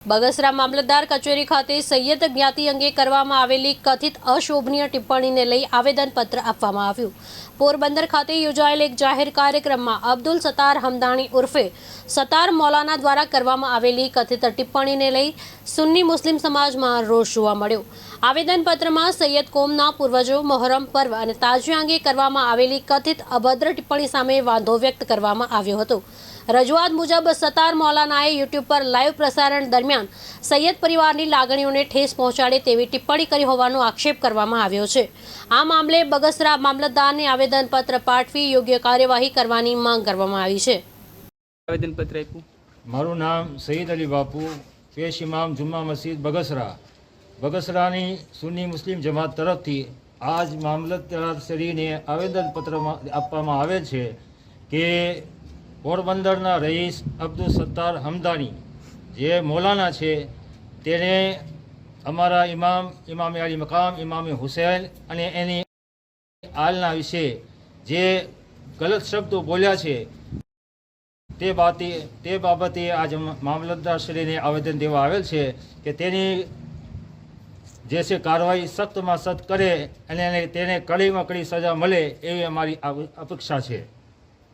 બગસરા મામલતદાર કચેરી ખાતે સૈયદ જ્ઞાતિ અંગે કરવામાં આવેલી કથિત અશોભનીય ટિપ્પણીને લઈ આવેદનપત્ર આપવામાં આવ્યું। પોરબંદર ખાતે યોજાયેલ એક જાહેર કાર્યક્રમમાં અબ્દુલ સત્તાર હમદાણી ઉર્ફે સત્તાર મૌલાના દ્વારા કરવામાં આવેલી કથિત ટિપ્પણીને લઈ સુન્ની મુસ્લિમ સમાજમાં રોષ જોવા મળ્યો। આવેદનપત્રમાં સૈયદ કોમના પૂર્વજો મોહરમ પર્વ અને તાજિયા અંગે કરવામાં આવેલી કથિત અભદ્ર ટિપ્પણી સામે વાંધો વ્યક્ત કરવામાં આવ્યો હતો। રજૂઆત મુજબ સત્તાર મૌલાનાએ યુટ્યુબ પર લાઈવ પ્રસારણ દરમિયાન સૈયદ પરિવારની લાગણીઓને ઠેસ પહોંચાડે તેવી ટિપ્પણી કરી હોવાનો આક્ષેપ કરવામાં આવ્યો છે। આ મામલે બગસરા મામલતદારને આવેદનપત્ર પાઠવી યોગ્ય કાર્યવાહી કરવાની માંગ કરવામાં આવી છે। આવેદનપત્ર આપ્યું। મારું નામ સઈદ અલી બાપુ, પેશ ઇમામ જુમ્મા મસ્જિદ બગસરા। બગસરાની સુન્ની મુસ્લિમ જમાત તરફથી આજ મામલતદારશ્રીને આવેદનપત્ર આપવામાં આવે છે કે પોરબંદરના રઈસ અબ્દુલ સત્તાર હમદાણી જે મૌલાના છે તેને અમારા ઇમામે અલી મકામ ઇમામે હુસૈન અને એની આલના વિશે જે ગલત શબ્દો બોલ્યા છે તે બાબતે આજ મામલતદારશ્રીને આવેદન દેવા આવેલ છે કે તેની જે છે કાર્યવાહી સખ્તમાં સખ્ત કરે અને તેને કડીમાં કડી સજા મળે એવી અમારી અપેક્ષા છે।